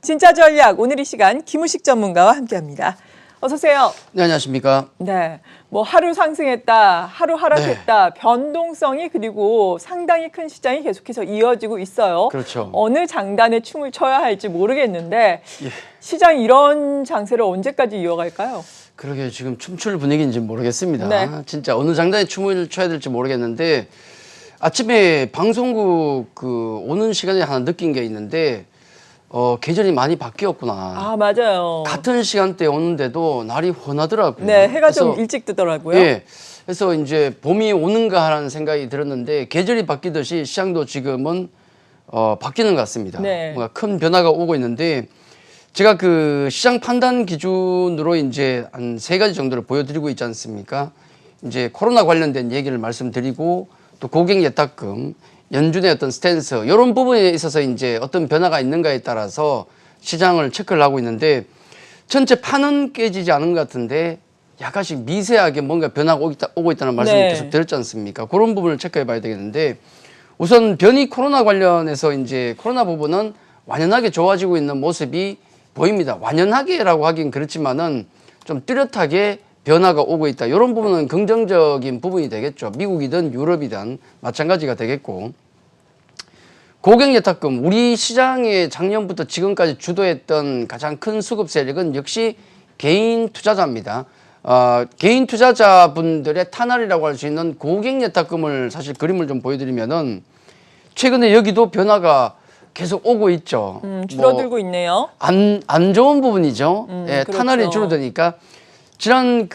진짜 전략 오늘 이 시간 김우식 전문가와 함께합니다. 어서 오세요. 네, 안녕하십니까. 네, 뭐 하루 상승했다, 하루 하락했다, 변동성이 그리고 상당히 큰 시장이 계속해서 이어지고 있어요. 그렇죠. 어느 장단에 춤을 춰야 할지 모르겠는데 예. 시장 이런 장세를 언제까지 이어갈까요? 그러게 지금 춤출 분위기인지 모르겠습니다. 네. 진짜 어느 장단에 춤을 춰야 될지 모르겠는데 아침에 방송국 오는 시간에 하나 느낀 게 있는데 계절이 많이 바뀌었구나. 아, 맞아요. 같은 시간대에 오는데도 날이 훤하더라고요. 네, 해가 좀 그래서, 일찍 뜨더라고요. 예. 그래서 이제 봄이 오는가 하는 생각이 들었는데 계절이 바뀌듯이 시장도 지금은 바뀌는 것 같습니다. 네. 뭔가 큰 변화가 오고 있는데 제가 그 시장 판단 기준으로 이제 한 3가지 정도를 보여드리고 있지 않습니까? 이제 코로나 관련된 얘기를 말씀드리고 또 고객 예탁금, 연준의 어떤 스탠스 이런 부분에 있어서 이제 어떤 변화가 있는가에 따라서 시장을 체크를 하고 있는데 전체 판은 깨지지 않은 것 같은데 약간씩 미세하게 뭔가 변화가 오고 있다는 말씀을 네. 계속 드렸지 않습니까? 그런 부분을 체크해 봐야 되겠는데 우선 변이 코로나 관련해서 이제 코로나 부분은 완연하게 좋아지고 있는 모습이 보입니다. 완연하게라고 하긴 그렇지만은 좀 뚜렷하게 변화가 오고 있다. 이런 부분은 긍정적인 부분이 되겠죠. 미국이든 유럽이든 마찬가지가 되겠고. 고객 예탁금, 우리 시장에 작년부터 지금까지 주도했던 가장 큰 수급 세력은 역시 개인 투자자입니다. 개인 투자자분들의 탄알이라고 할 수 있는 고객 예탁금을 사실 그림을 좀 보여드리면은 최근에 여기도 변화가 계속 오고 있죠. 줄어들고 있네요. 안 좋은 부분이죠. 예, 그렇죠. 탄알이 줄어드니까 지난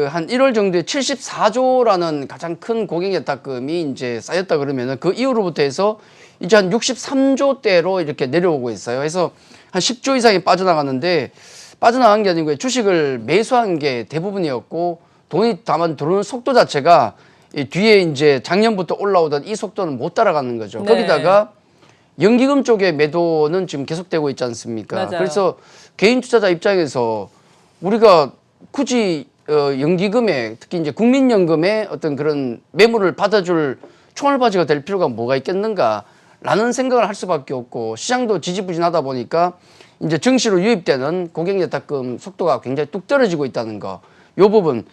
한 1월 정도에 74조라는 가장 큰 고객 예탁금이 이제 쌓였다 그러면은 그 이후로부터 해서 이제 한 63조대로 이렇게 내려오고 있어요. 그래서 한 10조 이상이 빠져나갔는데 빠져나간 게 아니고 주식을 매수한 게 대부분이었고 돈이 다만 들어오는 속도 자체가 이 뒤에 이제 작년부터 올라오던 이 속도는 못 따라가는 거죠. 네. 거기다가 연기금 쪽의 매도는 지금 계속되고 있지 않습니까? 맞아요. 그래서 개인 투자자 입장에서 우리가 굳이 연기금에 특히 이제 국민연금에 어떤 그런 매물을 받아줄 총알바지가 될 필요가 뭐가 있겠는가라는 생각을 할 수밖에 없고 시장도 지지부진하다 보니까 이제 증시로 유입되는 고객 예탁금 속도가 굉장히 뚝 떨어지고 있다는 거. 요 부분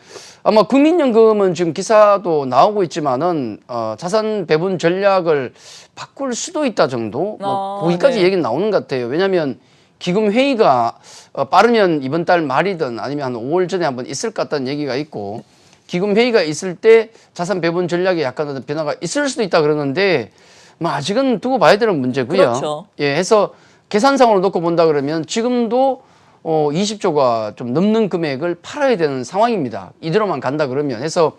아마 국민연금은 지금 기사도 나오고 있지만은 자산 배분 전략을 바꿀 수도 있다 정도 거기까지 네. 얘기는 나오는 것 같아요. 왜냐하면 기금 회의가 빠르면 이번 달 말이든 아니면 한 5월 전에 한번 있을 것 같다는 얘기가 있고 기금 회의가 있을 때 자산 배분 전략에 약간 어떤 변화가 있을 수도 있다 그러는데 뭐 아직은 두고 봐야 되는 문제고요. 그렇죠. 예, 해서 계산상으로 놓고 본다 그러면 지금도 20조가 좀 넘는 금액을 팔아야 되는 상황입니다. 이대로만 간다 그러면. 해서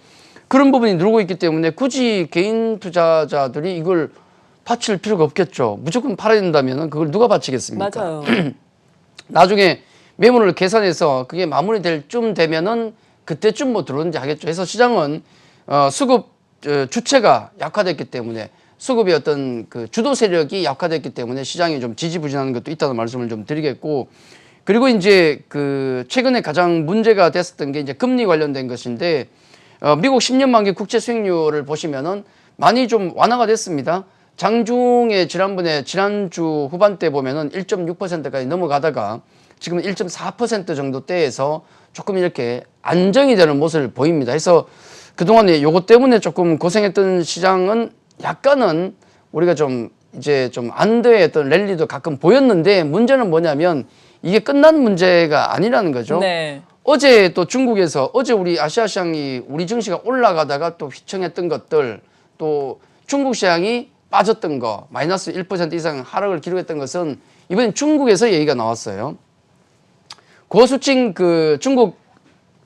그런 부분이 누르고 있기 때문에 굳이 개인 투자자들이 이걸 바칠 필요가 없겠죠. 무조건 팔아야 된다면 그걸 누가 바치겠습니까? 맞아요. 나중에 매물을 계산해서 그게 마무리될 쯤 되면은 그때쯤 뭐 들어오는지 하겠죠. 해서 시장은 수급 주체가 약화됐기 때문에 수급의 어떤 그 주도 세력이 약화됐기 때문에 시장이 좀 지지부진하는 것도 있다는 말씀을 좀 드리겠고 그리고 이제 그 최근에 가장 문제가 됐었던 게 이제 금리 관련된 것인데 미국 10년 만기 국채 수익률을 보시면은 많이 좀 완화가 됐습니다. 장중에 지난주 후반때 보면은 1.6%까지 넘어가다가 지금 1.4% 정도대에서 조금 이렇게 안정이 되는 모습을 보입니다. 그래서 그동안에 요것 때문에 조금 고생했던 시장은 약간은 우리가 좀 이제 좀 안도의 어떤 랠리도 가끔 보였는데 문제는 뭐냐면 이게 끝난 문제가 아니라는 거죠. 네. 어제 또 중국에서 어제 우리 아시아 시장이 우리 증시가 올라가다가 또 휘청했던 것들 또 중국 시장이 빠졌던 거 마이너스 1% 이상 하락을 기록했던 것은 이번엔 중국에서 얘기가 나왔어요. 고수칭 그 중국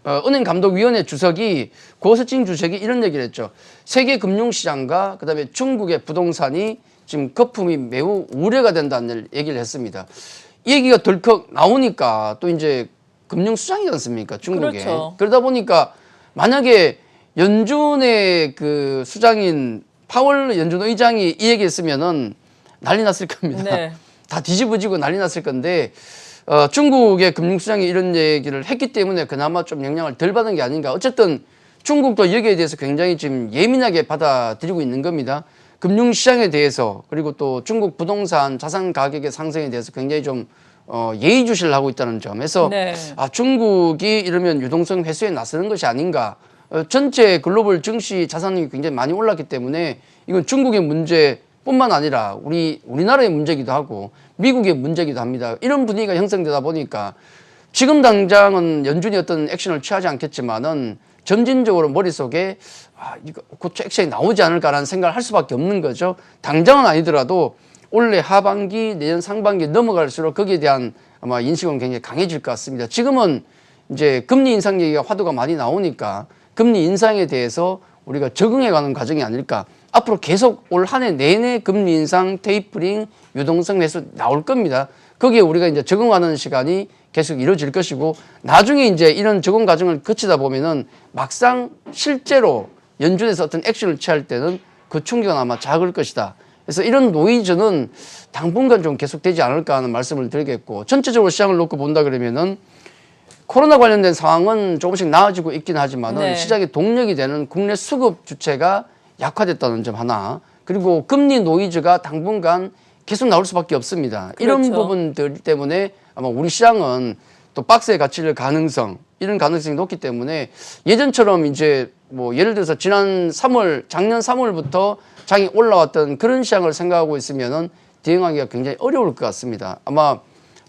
은행감독위원회 주석이 고수칭 주석이 이런 얘기를 했죠. 세계 금융시장과 그다음에 중국의 부동산이 지금 거품이 매우 우려가 된다는 얘기를 했습니다. 이 얘기가 덜컥 나오니까 또 이제 금융수장이지 않습니까? 중국에. 그렇죠. 그러다 보니까 만약에 연준의 그 수장인 파월 연준 의장이 이 얘기했으면은 난리 났을 겁니다. 네. 다 뒤집어지고 난리 났을 건데 중국의 금융수장이 이런 얘기를 했기 때문에 그나마 좀 영향을 덜 받은 게 아닌가. 어쨌든 중국도 여기에 대해서 굉장히 지금 예민하게 받아들이고 있는 겁니다. 금융시장에 대해서 그리고 또 중국 부동산 자산 가격의 상승에 대해서 굉장히 좀 예의주시를 하고 있다는 점에서 네. 중국이 이러면 유동성 회수에 나서는 것이 아닌가. 전체 글로벌 증시 자산이 굉장히 많이 올랐기 때문에 이건 중국의 문제뿐만 아니라 우리나라의 문제기도 하고 미국의 문제기도 합니다. 이런 분위기가 형성되다 보니까 지금 당장은 연준이 어떤 액션을 취하지 않겠지만은 점진적으로 머릿속에 이거 곧 액션이 나오지 않을까라는 생각을 할 수밖에 없는 거죠. 당장은 아니더라도 올해 하반기, 내년 상반기 넘어갈수록 거기에 대한 아마 인식은 굉장히 강해질 것 같습니다. 지금은 이제 금리 인상 얘기가 화두가 많이 나오니까 금리 인상에 대해서 우리가 적응해가는 과정이 아닐까. 앞으로 계속 올 한 해 내내 금리 인상, 테이퍼링, 유동성 회수 나올 겁니다. 거기에 우리가 이제 적응하는 시간이 계속 이루어질 것이고 나중에 이제 이런 적응 과정을 거치다 보면은 막상 실제로 연준에서 어떤 액션을 취할 때는 그 충격은 아마 작을 것이다. 그래서 이런 노이즈는 당분간 좀 계속되지 않을까 하는 말씀을 드리겠고 전체적으로 시장을 놓고 본다 그러면은 코로나 관련된 상황은 조금씩 나아지고 있긴 하지만은 네. 시장의 동력이 되는 국내 수급 주체가 약화됐다는 점 하나 그리고 금리 노이즈가 당분간 계속 나올 수밖에 없습니다. 그렇죠. 이런 부분들 때문에 아마 우리 시장은 또 박스에 갇힐 가능성 이런 가능성이 높기 때문에 예전처럼 이제 뭐 예를 들어서 작년 3월부터 장이 올라왔던 그런 시장을 생각하고 있으면은 대응하기가 굉장히 어려울 것 같습니다. 아마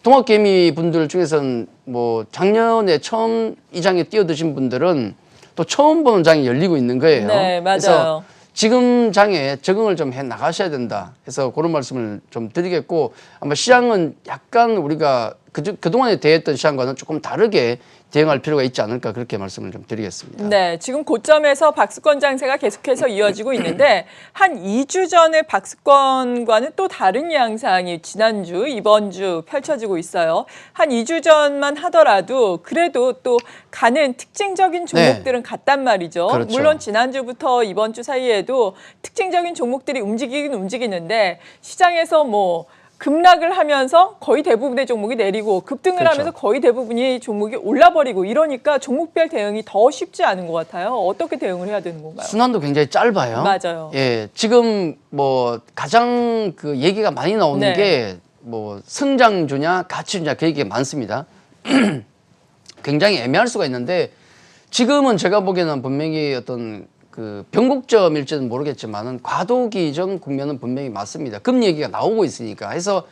동학개미 분들 중에서는 뭐 작년에 처음 이 장에 뛰어드신 분들은 또 처음 보는 장이 열리고 있는 거예요. 네, 맞아요. 그래서 지금 장에 적응을 좀 해 나가셔야 된다. 해서 그런 말씀을 좀 드리겠고 아마 시장은 약간 우리가 그동안에 대했던 시장과는 조금 다르게 대응할 필요가 있지 않을까 그렇게 말씀을 좀 드리겠습니다. 네, 지금 고점에서 박스권 장세가 계속해서 이어지고 있는데 한 2주 전에 박스권과는 또 다른 양상이 지난주, 이번 주 펼쳐지고 있어요. 한 2주 전만 하더라도 그래도 또 가는 특징적인 종목들은 같단 말이죠. 그렇죠. 물론 지난주부터 이번 주 사이에도 특징적인 종목들이 움직이긴 움직이는데 시장에서 뭐 급락을 하면서 거의 대부분의 종목이 내리고 급등을 그렇죠. 하면서 거의 대부분이 종목이 올라버리고 이러니까 종목별 대응이 더 쉽지 않은 것 같아요. 어떻게 대응을 해야 되는 건가요? 순환도 굉장히 짧아요. 맞아요. 예, 지금 뭐 가장 그 얘기가 많이 나오는 네. 게 뭐 성장주냐 가치주냐 그 얘기가 많습니다. 굉장히 애매할 수가 있는데 지금은 제가 보기에는 분명히 어떤 그 변곡점일지는 모르겠지만은 과도기적 국면은 분명히 맞습니다. 금리 얘기가 나오고 있으니까. 해서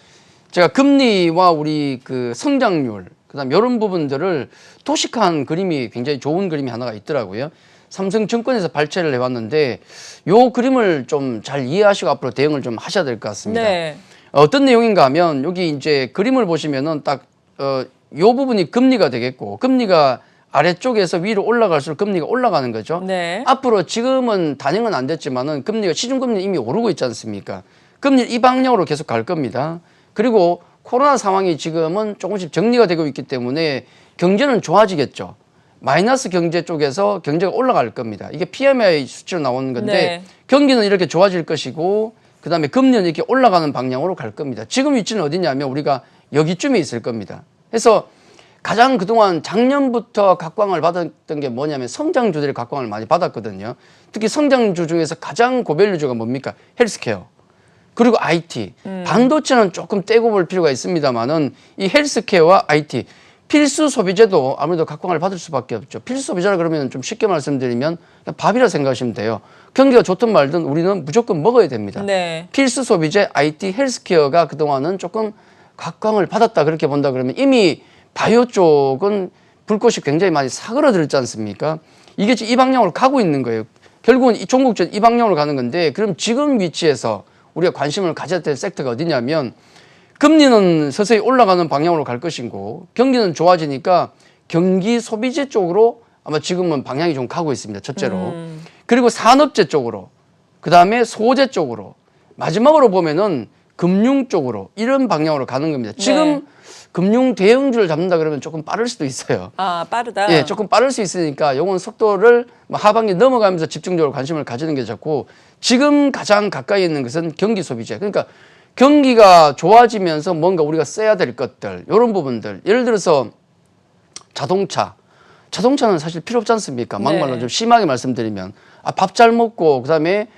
제가 금리와 우리 그 성장률, 그다음 이런 부분들을 도식한 그림이 굉장히 좋은 그림이 하나가 있더라고요. 삼성증권에서 발췌를 해왔는데 요 그림을 좀 잘 이해하시고 앞으로 대응을 좀 하셔야 될 것 같습니다. 네. 어떤 내용인가 하면 여기 이제 그림을 보시면은 딱 요 부분이 금리가 되겠고 금리가 아래쪽에서 위로 올라갈수록 금리가 올라가는 거죠. 네. 앞으로 지금은 단행은 안 됐지만은 금리가 시중금리 이미 오르고 있지 않습니까? 금리 이 방향으로 계속 갈 겁니다. 그리고 코로나 상황이 지금은 조금씩 정리가 되고 있기 때문에 경제는 좋아지겠죠. 마이너스 경제 쪽에서 경제가 올라갈 겁니다. 이게 PMI 수치로 나오는 건데 네. 경기는 이렇게 좋아질 것이고 그다음에 금리는 이렇게 올라가는 방향으로 갈 겁니다. 지금 위치는 어디냐면 우리가 여기쯤에 있을 겁니다. 그래서 가장 그동안 작년부터 각광을 받았던 게 뭐냐면 성장주들이 각광을 많이 받았거든요. 특히 성장주 중에서 가장 고밸류주가 뭡니까? 헬스케어. 그리고 IT. 반도체는 조금 떼고 볼 필요가 있습니다만은 이 헬스케어와 IT. 필수 소비재도 아무래도 각광을 받을 수밖에 없죠. 필수 소비재라 그러면 좀 쉽게 말씀드리면 그냥 밥이라 생각하시면 돼요. 경기가 좋든 말든 우리는 무조건 먹어야 됩니다. 네. 필수 소비재, IT, 헬스케어가 그동안은 조금 각광을 받았다 그렇게 본다 그러면 이미 바이오 쪽은 불꽃이 굉장히 많이 사그러들지 않습니까? 이게 이 방향으로 가고 있는 거예요. 결국은 이 종국전 이 방향으로 가는 건데 그럼 지금 위치에서 우리가 관심을 가져야 될 섹터가 어디냐면 금리는 서서히 올라가는 방향으로 갈 것이고 경기는 좋아지니까 경기 소비재 쪽으로 아마 지금은 방향이 좀 가고 있습니다. 첫째로. 그리고 산업재 쪽으로 그다음에 소재 쪽으로 마지막으로 보면은 금융 쪽으로 이런 방향으로 가는 겁니다. 지금 네. 금융 대형주를 잡는다 그러면 조금 빠를 수도 있어요. 아, 빠르다. 예, 조금 빠를 수 있으니까 요건 속도를 하반기 넘어가면서 집중적으로 관심을 가지는 게 좋고 지금 가장 가까이 있는 것은 경기 소비재. 그러니까 경기가 좋아지면서 뭔가 우리가 써야 될 것들 이런 부분들 예를 들어서 자동차는 사실 필요 없지 않습니까? 막말로 네. 좀 심하게 말씀드리면 밥 잘 먹고 그다음에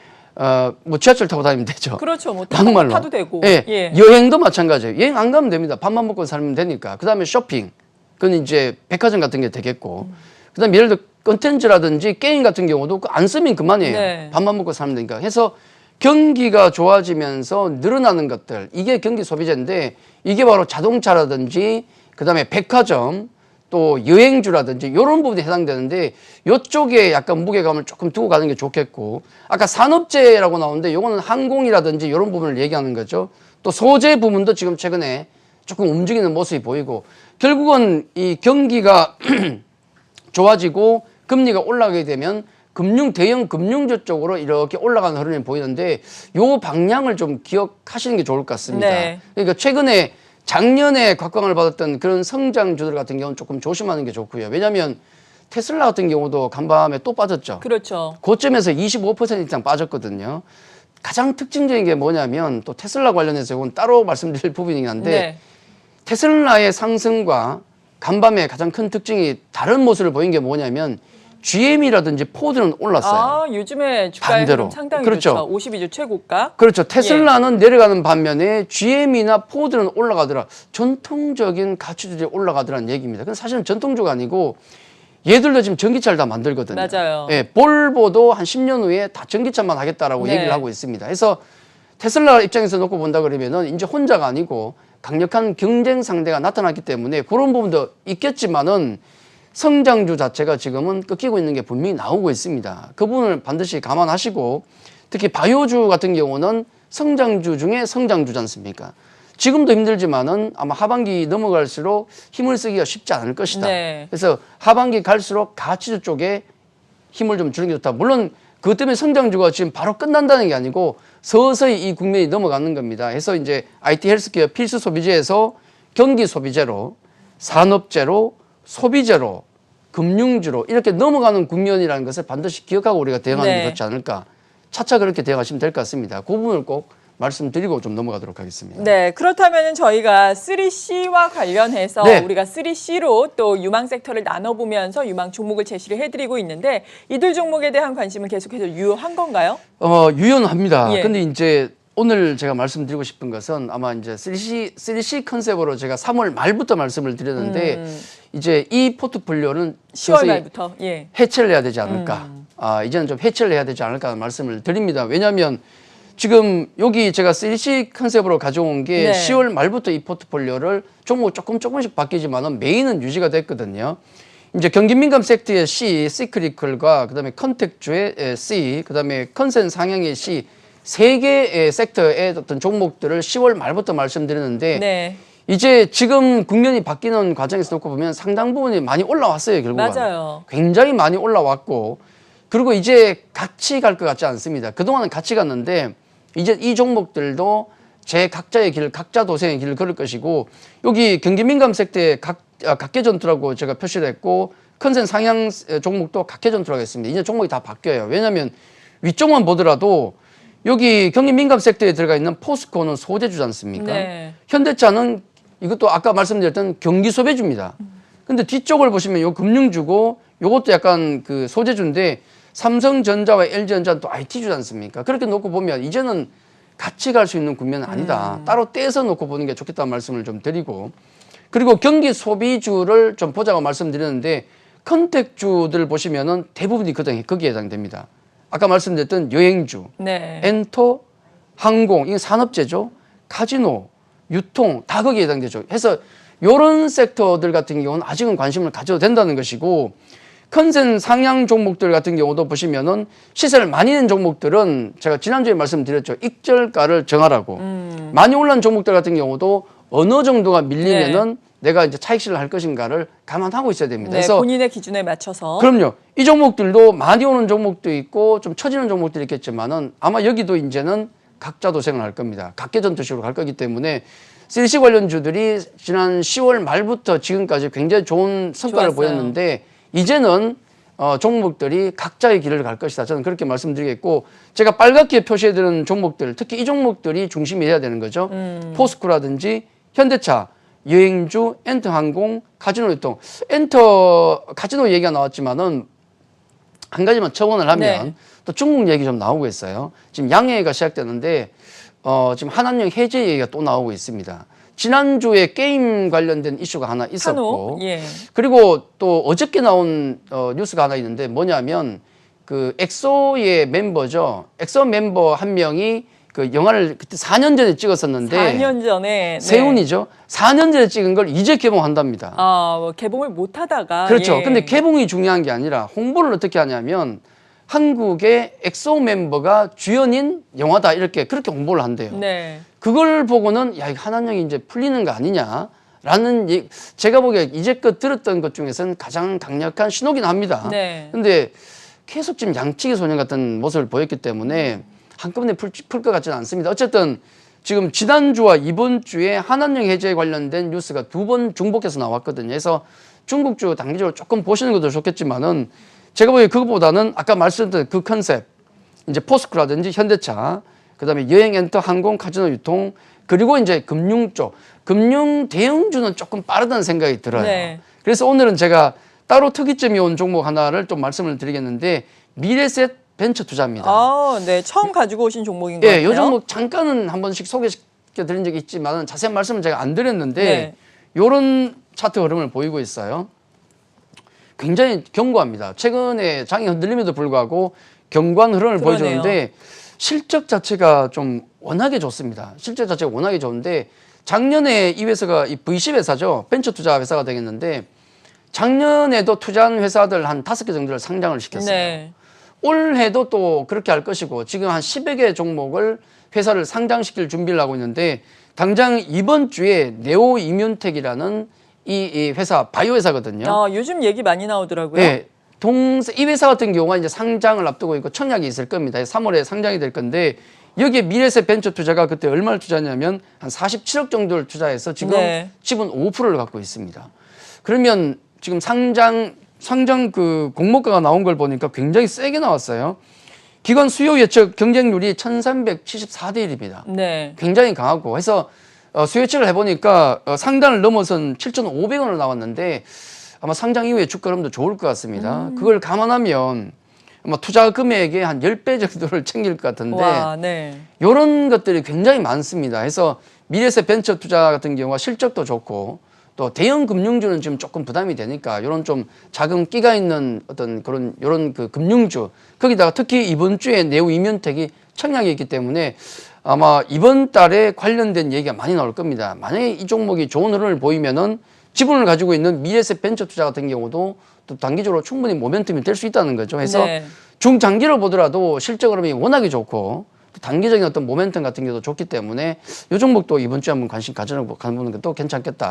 뭐 지하철 타고 다니면 되죠. 그렇죠. 뭐 막말로. 타도 되고. 예. 예. 여행도 마찬가지예요. 여행 안 가면 됩니다. 밥만 먹고 살면 되니까. 그다음에 쇼핑. 그건 이제 백화점 같은 게 되겠고. 그다음에 예를 들어 컨텐츠라든지 게임 같은 경우도 안 쓰면 그만이에요. 네. 밥만 먹고 살면 되니까. 해서 경기가 좋아지면서 늘어나는 것들. 이게 경기 소비재인데 이게 바로 자동차라든지 그다음에 백화점 또 여행주라든지 이런 부분에 해당되는데 이쪽에 약간 무게감을 조금 두고 가는 게 좋겠고 아까 산업재라고 나오는데 이거는 항공이라든지 이런 부분을 얘기하는 거죠. 또 소재 부분도 지금 최근에 조금 움직이는 모습이 보이고 결국은 이 경기가 좋아지고 금리가 올라가게 되면 대형 금융주 쪽으로 이렇게 올라가는 흐름이 보이는데 요 방향을 좀 기억하시는 게 좋을 것 같습니다. 네. 그러니까 최근에 작년에 각광을 받았던 그런 성장주들 같은 경우는 조금 조심하는 게 좋고요. 왜냐하면 테슬라 같은 경우도 간밤에 또 빠졌죠. 그렇죠. 고점에서 25% 이상 빠졌거든요. 가장 특징적인 게 뭐냐면 또 테슬라 관련해서 이건 따로 말씀드릴 부분이긴 한데 네. 테슬라의 상승과 간밤에 가장 큰 특징이 다른 모습을 보인 게 뭐냐면 GM이라든지 포드는 올랐어요. 아, 요즘에 주가의 반대로. 흐름 상당히 그렇죠. 좋죠. 52주 최고가. 그렇죠. 테슬라는 내려가는 반면에 GM이나 포드는 올라가더라. 전통적인 가치들이 올라가더라는 얘기입니다. 근데 사실은 전통주가 아니고 얘들도 지금 전기차를 다 만들거든요. 맞아요. 예, 볼보도 한 10년 후에 다 전기차만 하겠다라고 네. 얘기를 하고 있습니다. 그래서 테슬라 입장에서 놓고 본다 그러면은 이제 혼자가 아니고 강력한 경쟁 상대가 나타났기 때문에 그런 부분도 있겠지만은 성장주 자체가 지금은 꺾이고 있는 게 분명히 나오고 있습니다. 그 부분을 반드시 감안하시고 특히 바이오주 같은 경우는 성장주 중에 성장주지 않습니까? 지금도 힘들지만은 아마 하반기 넘어갈수록 힘을 쓰기가 쉽지 않을 것이다. 네. 그래서 하반기 갈수록 가치주 쪽에 힘을 좀 주는 게 좋다. 물론 그것 때문에 성장주가 지금 바로 끝난다는 게 아니고 서서히 이 국면이 넘어가는 겁니다. 그래서 이제 IT 헬스케어 필수 소비재에서 경기 소비재로 산업재로 소비재로 금융주로 이렇게 넘어가는 국면이라는 것을 반드시 기억하고 우리가 대응하는 네. 게 좋지 않을까. 차차 그렇게 대응하시면 될 것 같습니다. 그 부분을 꼭 말씀드리고 좀 넘어가도록 하겠습니다. 네, 그렇다면 저희가 3C와 관련해서 네. 우리가 3C로 또 유망 섹터를 나눠보면서 유망 종목을 제시를 해드리고 있는데 이들 종목에 대한 관심은 계속해서 유효한 건가요? 유연합니다. 예. 근데 이제 오늘 제가 말씀드리고 싶은 것은 아마 이제 3C 컨셉으로 제가 3월 말부터 말씀을 드렸는데 이제 이 포트폴리오는 10월 서서히 말부터. 예. 해체를 해야 되지 않을까. 이제는 좀 해체를 해야 되지 않을까 하는 말씀을 드립니다. 왜냐하면 지금 여기 제가 3C 컨셉으로 가져온 게 네. 10월 말부터 이 포트폴리오를 종목 조금씩 바뀌지만은 메인은 유지가 됐거든요. 이제 경기 민감 섹터의 C, 시크리컬과 그다음에 컨택주의 C, 그다음에 컨센 상향의 C 세 개의 섹터의 어떤 종목들을 10월 말부터 말씀드렸는데 네. 이제 지금 국면이 바뀌는 과정에서 놓고 보면 상당 부분이 많이 올라왔어요, 결국은. 맞아요. 굉장히 많이 올라왔고 그리고 이제 같이 갈 것 같지 않습니다. 그동안은 같이 갔는데 이제 이 종목들도 제 각자의 길, 각자 도생의 길을 걸을 것이고 여기 경기 민감 섹터의 각계 전투라고 제가 표시를 했고 컨센 상향 종목도 각계 전투라고 했습니다. 이제 종목이 다 바뀌어요. 왜냐하면 위쪽만 보더라도 여기 경기 민감 섹터에 들어가 있는 포스코는 소재주지 않습니까? 네. 현대차는 이것도 아까 말씀드렸던 경기 소비주입니다. 근데 뒤쪽을 보시면 요 금융주고 요것도 약간 그 소재주인데 삼성전자와 LG전자는 또 IT주지 않습니까? 그렇게 놓고 보면 이제는 같이 갈 수 있는 국면은 아니다. 따로 떼서 놓고 보는 게 좋겠다는 말씀을 좀 드리고 그리고 경기 소비주를 좀 보자고 말씀드렸는데 컨택주들 보시면은 대부분이 거기에 해당됩니다. 아까 말씀드렸던 여행주, 네. 엔터, 항공, 이게 산업재죠. 카지노, 유통 다 거기에 해당되죠. 해서 이런 섹터들 같은 경우는 아직은 관심을 가져도 된다는 것이고 컨센 상향 종목들 같은 경우도 보시면은 시세를 많이 낸 종목들은 제가 지난주에 말씀드렸죠. 익절가를 정하라고. 많이 올란 종목들 같은 경우도 어느 정도가 밀리면은 내가 이제 차익 실현을 할 것인가를 감안하고 있어야 됩니다. 네, 그래서 본인의 기준에 맞춰서. 그럼요. 이 종목들도 많이 오는 종목도 있고 좀 처지는 종목들이 있겠지만은 아마 여기도 이제는 각자 도생을 할 겁니다. 각계전투식으로 갈 거기 때문에 3C 관련주들이 지난 10월 말부터 지금까지 굉장히 좋은 성과를 좋았어요. 보였는데 이제는 종목들이 각자의 길을 갈 것이다. 저는 그렇게 말씀드리겠고 제가 빨갛게 표시해드린 종목들 특히 이 종목들이 중심이 돼야 되는 거죠. 포스코라든지 현대차, 여행주, 엔터항공, 카지노 유통. 카지노 얘기가 나왔지만은 한 가지만 첨언을 하면 네. 또 중국 얘기 좀 나오고 있어요. 지금 양해가 시작되는데 지금 한한령 해제 얘기가 또 나오고 있습니다. 지난주에 게임 관련된 이슈가 하나 있었고 한우, 예. 그리고 또 어저께 나온 뉴스가 하나 있는데 뭐냐면 그 엑소의 멤버죠. 엑소 멤버 한 명이 그 영화를 그때 4년 전에 찍었었는데 4년 전에. 네. 세훈이죠. 4년 전에 찍은 걸 이제 개봉한답니다. 뭐 개봉을 못 하다가. 그렇죠. 예. 근데 개봉이 중요한 게 아니라 홍보를 어떻게 하냐면 한국의 엑소 멤버가 주연인 영화다 이렇게 그렇게 홍보를 한대요. 네. 그걸 보고는 야, 이거 한한령이 이제 풀리는 거 아니냐라는 제가 보기에 이제껏 들었던 것 중에서는 가장 강력한 신호긴 합니다. 네. 근데 계속 지금 양치기 소년 같은 모습을 보였기 때문에 한꺼번에 풀 것 같지는 않습니다. 어쨌든 지금 지난주와 이번 주에 한한령 해제에 관련된 뉴스가 2번 중복해서 나왔거든요. 그래서 중국주 단기적으로 조금 보시는 것도 좋겠지만은 제가 보기에 그것보다는 아까 말씀드린 그 컨셉, 이제 포스코라든지 현대차, 그다음에 여행 엔터, 항공, 카지노 유통, 그리고 이제 금융 쪽, 금융 대형주는 조금 빠르다는 생각이 들어요. 네. 그래서 오늘은 제가 따로 특이점이 온 종목 하나를 좀 말씀을 드리겠는데 미래셋 벤처 투자입니다. 네. 처음 가지고 오신 종목인 것 예, 같아요. 요 종목 잠깐은 한 번씩 소개시켜 드린 적이 있지만 자세한 말씀은 제가 안 드렸는데 네. 요런 차트 흐름을 보이고 있어요. 굉장히 견고합니다. 최근에 장이 흔들림에도 불구하고 견고한 흐름을 그러네요. 보여주는데 실적 자체가 좀 워낙에 좋습니다. 실적 자체가 워낙에 좋은데 작년에 이 회사가 이 V10 회사죠. 벤처 투자 회사가 되겠는데 작년에도 투자한 회사들 한 5개 정도를 상장을 시켰어요. 네. 올해도 또 그렇게 할 것이고 지금 한 10여 개 종목을 회사를 상장시킬 준비를 하고 있는데 당장 이번 주에 네오 이뮨텍이라는 이 회사 바이오 회사거든요. 요즘 얘기 많이 나오더라고요. 네, 이 회사 같은 경우가 이제 상장을 앞두고 있고 청약이 있을 겁니다. 3월에 상장이 될 건데 여기에 미래셋 벤처 투자가 그때 얼마를 투자했냐면 한 47억 정도를 투자해서 지금 네. 지분 5%를 갖고 있습니다. 그러면 지금 상장 그 공모가가 나온 걸 보니까 굉장히 세게 나왔어요. 기관 수요 예측 경쟁률이 1374대 1입니다. 네. 굉장히 강하고 해서 수요 예측을 해보니까 상단을 넘어선 7,500원을 나왔는데 아마 상장 이후에 주가 흐름도 좋을 것 같습니다. 그걸 감안하면 아마 투자 금액의 한 10배 정도를 챙길 것 같은데 와, 네. 이런 것들이 굉장히 많습니다. 그래서 미래셋 벤처 투자 같은 경우가 실적도 좋고 또 대형 금융주는 지금 조금 부담이 되니까 이런 좀 작은 끼가 있는 어떤 그런 이런 그 금융주 거기다가 특히 이번 주에 네오 이뮨텍이 청약이 있기 때문에 아마 이번 달에 관련된 얘기가 많이 나올 겁니다. 만약에 이 종목이 좋은 흐름을 보이면은 지분을 가지고 있는 미래셋 벤처 투자 같은 경우도 또 단기적으로 충분히 모멘텀이 될 수 있다는 거죠. 그래서 네. 중장기를 보더라도 실적 흐름이 워낙에 좋고 또 단기적인 어떤 모멘텀 같은 경우도 좋기 때문에 이 종목도 이번 주에 한번 관심 가져보는 것도 괜찮겠다.